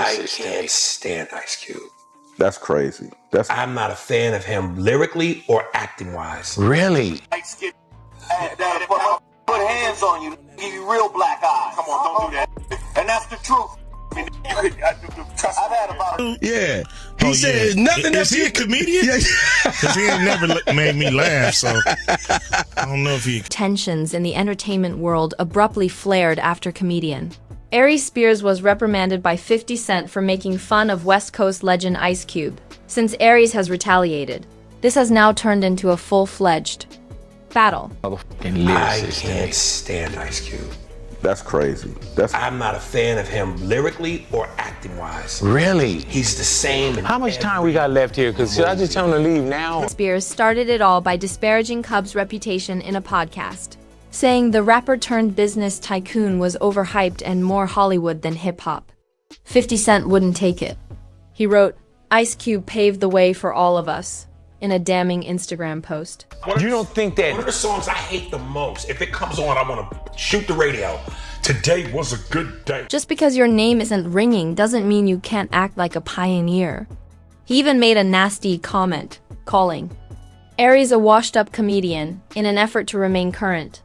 I can't stand Ice Cube. That's crazy. I'm not a fan of him lyrically or acting wise. Really? Put hands on you, give you real black eyes. Come on, don't do that. And that's the truth. I mean, you could, I've had about Yeah. He said nothing else. Is he a comedian? Because he ain't never made me laugh, so I don't know if he... Tensions in the entertainment world abruptly flared after comedian Aries Spears was reprimanded by 50 Cent for making fun of West Coast legend Ice Cube. Since Aries has retaliated, this has now turned into a full-fledged battle. I can't stand Ice Cube. That's crazy. I'm not a fan of him lyrically or acting wise. Really? He's the same. How much time we got left here? Because should I just tell him to leave now? Spears started it all by disparaging Cub's reputation in a podcast, saying the rapper-turned-business tycoon was overhyped and more Hollywood than hip-hop. 50 Cent wouldn't take it. He wrote, "Ice Cube paved the way for all of us," in a damning Instagram post. You don't think that... One of the songs I hate the most, if it comes on, I want to shoot the radio. Today was a good day. Just because your name isn't ringing doesn't mean you can't act like a pioneer. He even made a nasty comment, calling Aries a washed-up comedian in an effort to remain current.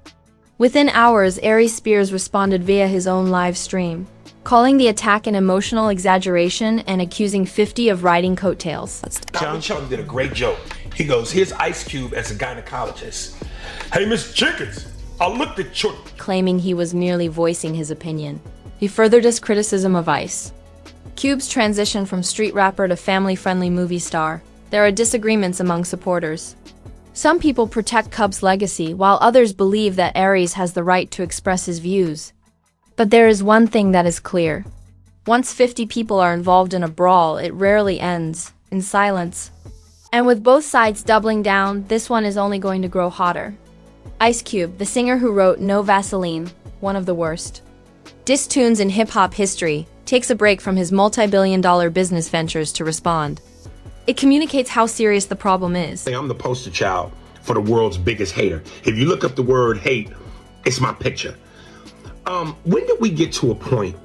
Within hours, Aries Spears responded via his own live stream, calling the attack an emotional exaggeration and accusing 50 of riding coattails. John Chung did a great joke. He goes, "Here's Ice Cube as a gynecologist. Hey, Miss Jenkins, I looked at your..." Claiming he was merely voicing his opinion. He furthered his criticism of Ice Cube's transition from street rapper to family-friendly movie star. There are disagreements among supporters. Some people protect Cub's legacy, while others believe that Aries has the right to express his views. But there is one thing that is clear. Once 50 people are involved in a brawl, it rarely ends in silence. And with both sides doubling down, this one is only going to grow hotter. Ice Cube, the singer who wrote No Vaseline, one of the worst diss tunes in hip-hop history, takes a break from his multi-billion-dollar business ventures to respond. It communicates how serious the problem is. I'm the poster child for the world's biggest hater. If you look up the word hate, it's my picture. When did we get to a point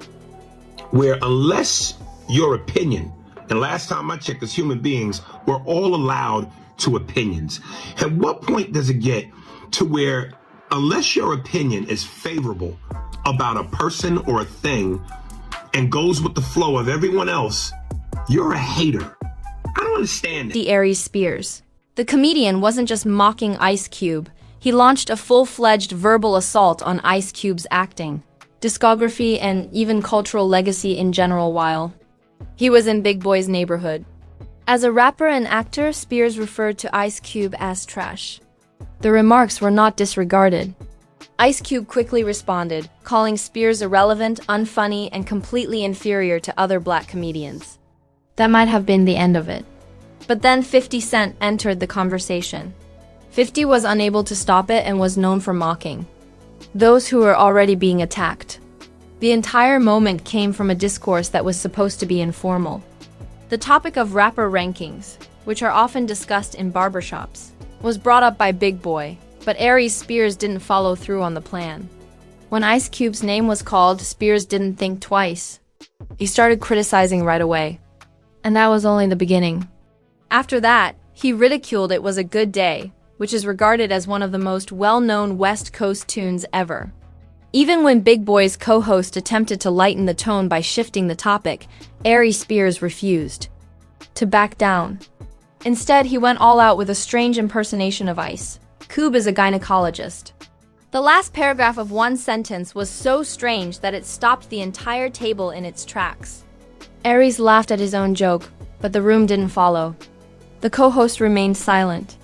where, unless your opinion, and last time I checked as human beings, we're all allowed to opinions. At what point does it get to where, unless your opinion is favorable about a person or a thing and goes with the flow of everyone else, you're a hater? I don't understand it. The Aries Spears. The comedian wasn't just mocking Ice Cube. He launched a full-fledged verbal assault on Ice Cube's acting, discography, and even cultural legacy in general while he was in Big Boy's neighborhood. As a rapper and actor, Spears referred to Ice Cube as trash. The remarks were not disregarded. Ice Cube quickly responded, calling Spears irrelevant, unfunny, and completely inferior to other black comedians. That might have been the end of it. But then 50 Cent entered the conversation. 50 was unable to stop it and was known for mocking those who were already being attacked. The entire moment came from a discourse that was supposed to be informal. The topic of rapper rankings, which are often discussed in barbershops, was brought up by Big Boy, but Aries Spears didn't follow through on the plan. When Ice Cube's name was called, Spears didn't think twice. He started criticizing right away. And that was only the beginning. After that, he ridiculed It Was a Good Day, which is regarded as one of the most well-known West Coast tunes ever. Even when Big Boy's co-host attempted to lighten the tone by shifting the topic, Aries Spears refused to back down. Instead, he went all out with a strange impersonation of Ice Cube is a gynecologist. The last paragraph of one sentence was so strange that it stopped the entire table in its tracks. Aries laughed at his own joke, but the room didn't follow. The co-host remained silent.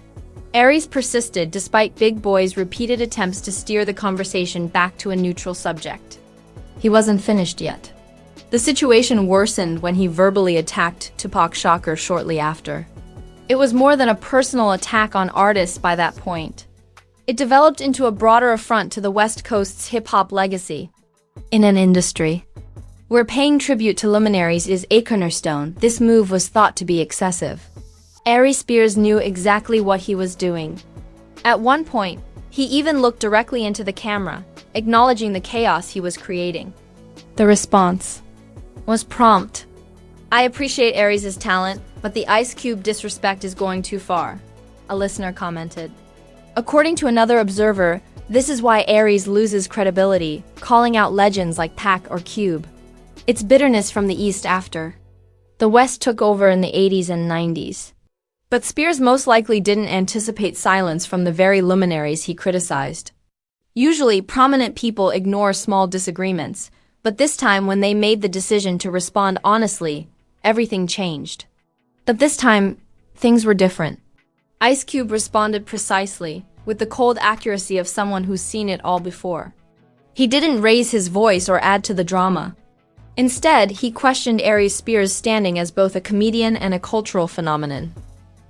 Aries persisted despite Big Boy's repeated attempts to steer the conversation back to a neutral subject. He wasn't finished yet. The situation worsened when he verbally attacked Tupac Shakur shortly after. It was more than a personal attack on artists by that point. It developed into a broader affront to the West Coast's hip-hop legacy. In an industry where paying tribute to luminaries is a cornerstone, this move was thought to be excessive. Aries Spears knew exactly what he was doing. At one point, he even looked directly into the camera, acknowledging the chaos he was creating. The response was prompt. I appreciate Aries' talent, but the Ice Cube disrespect is going too far, a listener commented. According to another observer, this is why Aries loses credibility, calling out legends like Pac or Cube. It's bitterness from the East after. The West took over in the 80s and 90s. But Spears most likely didn't anticipate silence from the very luminaries he criticized. Usually, prominent people ignore small disagreements, but this time when they made the decision to respond honestly, everything changed. But this time, things were different. Ice Cube responded precisely, with the cold accuracy of someone who's seen it all before. He didn't raise his voice or add to the drama. Instead, he questioned Aries Spears' standing as both a comedian and a cultural phenomenon.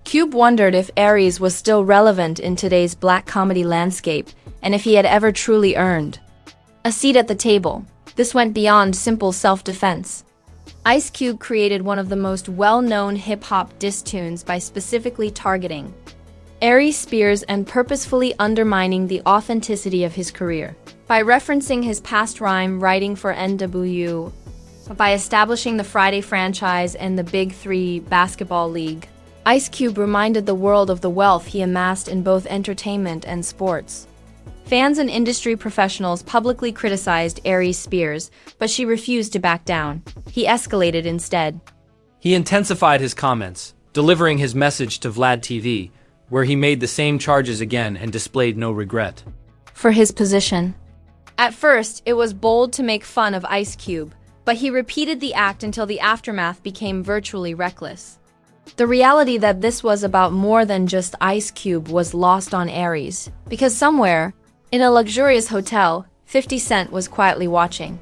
Cube wondered if Aries was still relevant in today's black comedy landscape and if he had ever truly earned a seat at the table. This went beyond simple self-defense. Ice Cube created one of the most well-known hip-hop diss tunes by specifically targeting Aries Spears and purposefully undermining the authenticity of his career. By referencing his past rhyme writing for NWU, by establishing the Friday franchise and the Big Three basketball league, Ice Cube reminded the world of the wealth he amassed in both entertainment and sports. Fans and industry professionals publicly criticized Aries Spears, but she refused to back down. He escalated instead. He intensified his comments, delivering his message to Vlad TV, where he made the same charges again and displayed no regret for his position. At first, it was bold to make fun of Ice Cube, but he repeated the act until the aftermath became virtually reckless. The reality that this was about more than just Ice Cube was lost on Aries, because somewhere, in a luxurious hotel, 50 Cent was quietly watching.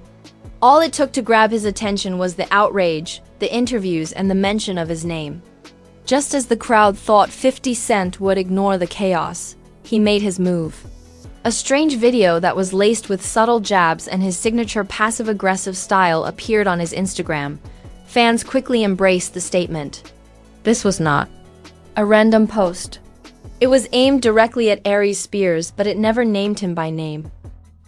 All it took to grab his attention was the outrage, the interviews, and the mention of his name. Just as the crowd thought 50 Cent would ignore the chaos, he made his move. A strange video that was laced with subtle jabs and his signature passive-aggressive style appeared on his Instagram. Fans quickly embraced the statement. This was not a random post. It was aimed directly at Aries Spears, but it never named him by name.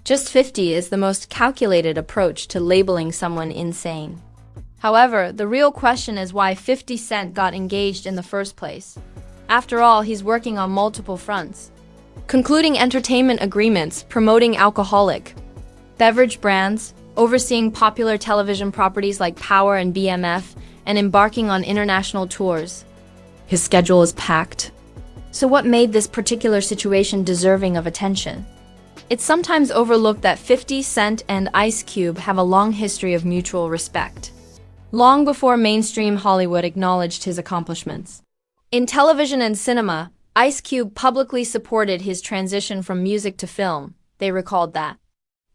Just 50 is the most calculated approach to labeling someone insane. However, the real question is why 50 Cent got engaged in the first place. After all, he's working on multiple fronts, concluding entertainment agreements, promoting alcoholic beverage brands, overseeing popular television properties like Power and BMF, and embarking on international tours. His schedule is packed. So what made this particular situation deserving of attention? It's sometimes overlooked that 50 Cent and Ice Cube have a long history of mutual respect, long before mainstream Hollywood acknowledged his accomplishments. In television and cinema, Ice Cube publicly supported his transition from music to film. They recalled that.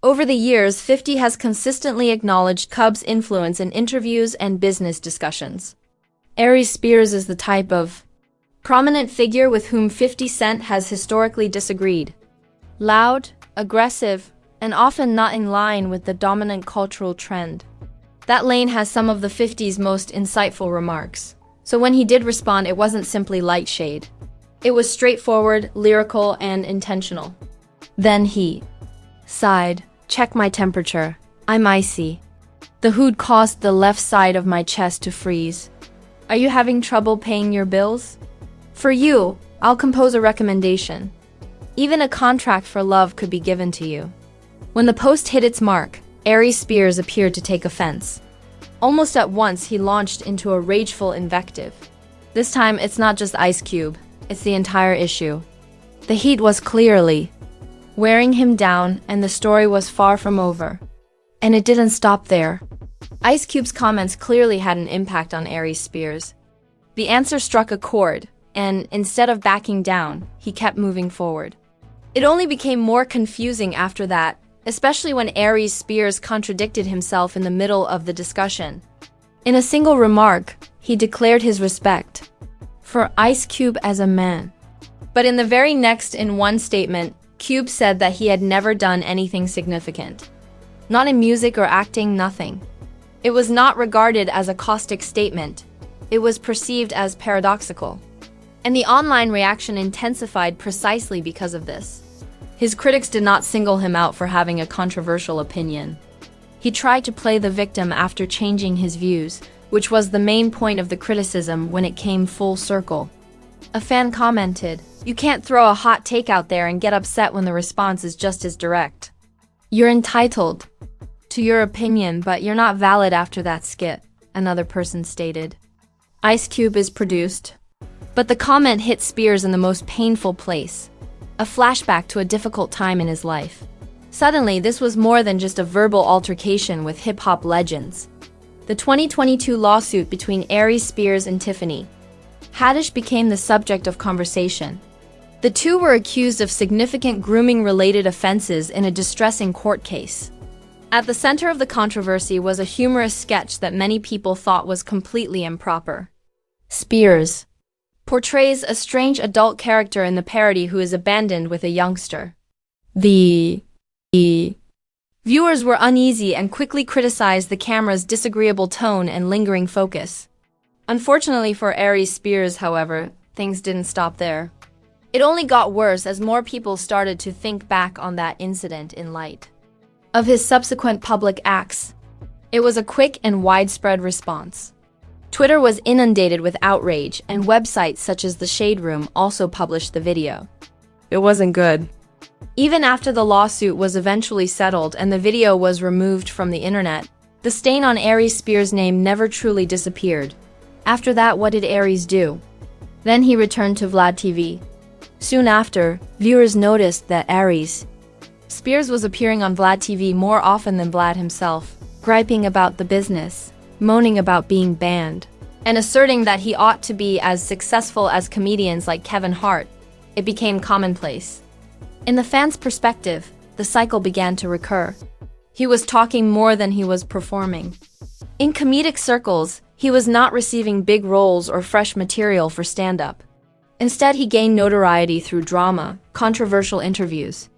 Over the years, 50 has consistently acknowledged Cub's influence in interviews and business discussions. Aries Spears is the type of prominent figure with whom 50 Cent has historically disagreed. Loud, aggressive, and often not in line with the dominant cultural trend. That lane has some of the 50's most insightful remarks. So when he did respond, it wasn't simply light shade. It was straightforward, lyrical, and intentional. Then he sighed. Check my temperature. I'm icy. The hood caused the left side of my chest to freeze. Are you having trouble paying your bills? For you, I'll compose a recommendation. Even a contract for love could be given to you. When the post hit its mark, Aries Spears appeared to take offense. Almost at once, he launched into a rageful invective. This time, it's not just Ice Cube, it's the entire issue. The heat was clearly wearing him down, and the story was far from over. And it didn't stop there. Ice Cube's comments clearly had an impact on Aries Spears. The answer struck a chord, and instead of backing down, he kept moving forward. It only became more confusing after that, especially when Aries Spears contradicted himself in the middle of the discussion. In a single remark, he declared his respect for Ice Cube as a man. But in the very next in one statement, Cube said that he had never done anything significant. Not in music or acting, nothing. It was not regarded as a caustic statement. It was perceived as paradoxical. And the online reaction intensified precisely because of this. His critics did not single him out for having a controversial opinion. He tried to play the victim after changing his views, which was the main point of the criticism when it came full circle. A fan commented, "You can't throw a hot take out there and get upset when the response is just as direct. You're entitled to your opinion, but you're not valid after that skit," another person stated. Ice Cube is produced. But the comment hit Spears in the most painful place, a flashback to a difficult time in his life. Suddenly, this was more than just a verbal altercation with hip-hop legends. The 2022 lawsuit between Aries Spears and Tiffany Haddish became the subject of conversation. The two were accused of significant grooming-related offenses in a distressing court case. At the center of the controversy was a humorous sketch that many people thought was completely improper. Spears portrays a strange adult character in the parody who is abandoned with a youngster. The viewers were uneasy and quickly criticized the camera's disagreeable tone and lingering focus. Unfortunately for Aries Spears, however, things didn't stop there. It only got worse as more people started to think back on that incident in light of his subsequent public acts. It was a quick and widespread response. Twitter was inundated with outrage, and websites such as The Shade Room also published the video. It wasn't good. Even after the lawsuit was eventually settled and the video was removed from the internet, the stain on Aries Spears' name never truly disappeared. After that, what did Aries do? Then he returned to Vlad TV. Soon after, viewers noticed that Aries Spears was appearing on Vlad TV more often than Vlad himself, griping about the business, moaning about being banned, and asserting that he ought to be as successful as comedians like Kevin Hart. It became commonplace. In the fans' perspective, the cycle began to recur. He was talking more than he was performing. In comedic circles, he was not receiving big roles or fresh material for stand-up. Instead, he gained notoriety through drama, controversial interviews,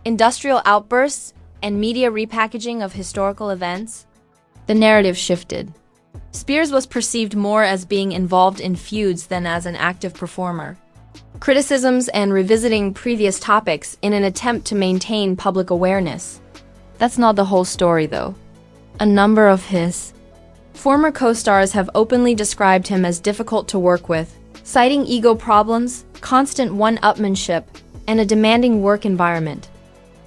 industrial outbursts, and media repackaging of historical events. The narrative shifted. Spears was perceived more as being involved in feuds than as an active performer. Criticisms and revisiting previous topics in an attempt to maintain public awareness. That's not the whole story, though. A number of his former co-stars have openly described him as difficult to work with, citing ego problems, constant one-upmanship, and a demanding work environment.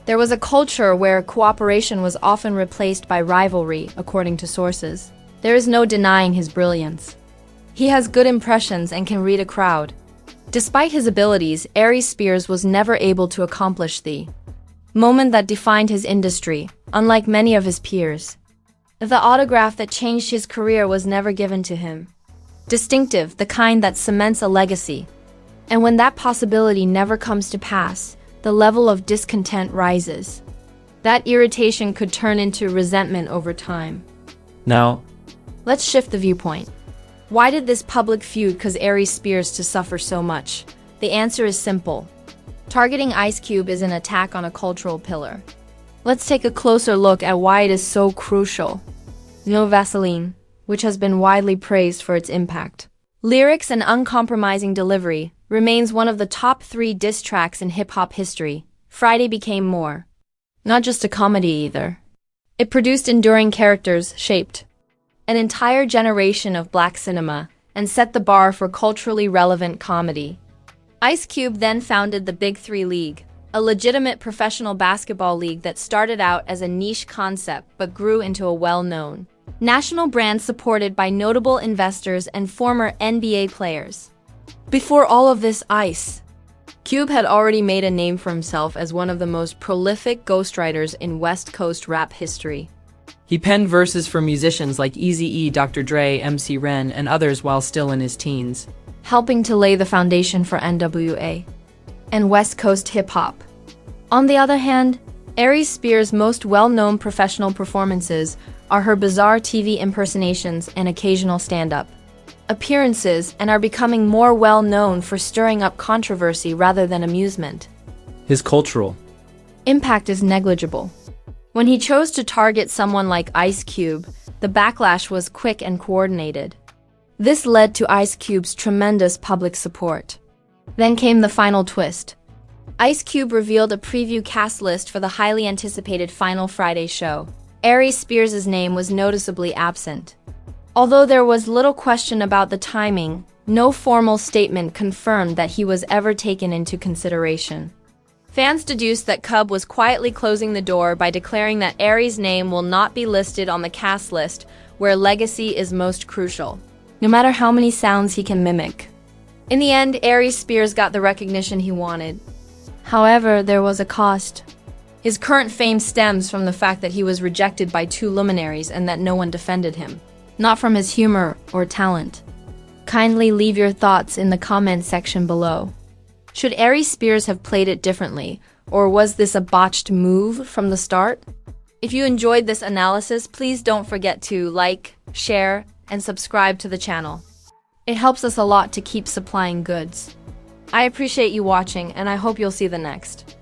There was a culture where cooperation was often replaced by rivalry, according to sources. There is no denying his brilliance. He has good impressions and can read a crowd. Despite his abilities, Aries Spears was never able to accomplish the moment that defined his industry, unlike many of his peers. The autograph that changed his career was never given to him. Distinctive, the kind that cements a legacy. And when that possibility never comes to pass, the level of discontent rises. That irritation could turn into resentment over time. Now, let's shift the viewpoint. Why did this public feud cause Aries Spears to suffer so much? The answer is simple. Targeting Ice Cube is an attack on a cultural pillar. Let's take a closer look at why it is so crucial. No Vaseline, which has been widely praised for its impact. Lyrics and uncompromising delivery remains one of the top 3 diss tracks in hip-hop history. Friday became more. Not just a comedy either. It produced enduring characters, shaped an entire generation of black cinema, and set the bar for culturally relevant comedy. Ice Cube then founded the Big 3 League, a legitimate professional basketball league that started out as a niche concept but grew into a well-known national brand supported by notable investors and former NBA players. Before all of this, Ice Cube had already made a name for himself as one of the most prolific ghostwriters in West Coast rap history. he penned verses for musicians like Eazy-E, Dr. Dre, MC Ren, and others while still in his teens, helping to lay the foundation for NWA and West Coast hip-hop. On the other hand, Aries Spears' most well-known professional performances are her bizarre TV impersonations and occasional stand-up appearances, and are becoming more well-known for stirring up controversy rather than amusement. His cultural impact is negligible. When he chose to target someone like Ice Cube, the backlash was quick and coordinated. This led to Ice Cube's tremendous public support. Then came the final twist. Ice Cube revealed a preview cast list for the highly anticipated final Friday show. Aries Spears' name was noticeably absent. Although there was little question about the timing, no formal statement confirmed that he was ever taken into consideration. Fans deduced that Cub was quietly closing the door by declaring that Aries' name will not be listed on the cast list, where legacy is most crucial, no matter how many sounds he can mimic. In the end, Aries Spears got the recognition he wanted. However, there was a cost. His current fame stems from the fact that he was rejected by 2 luminaries and that no one defended him, not from his humor or talent. Kindly leave your thoughts in the comment section below. Should Aries Spears have played it differently, or was this a botched move from the start? If you enjoyed this analysis, please don't forget to like, share, and subscribe to the channel. It helps us a lot to keep supplying goods. I appreciate you watching, and I hope you'll see the next.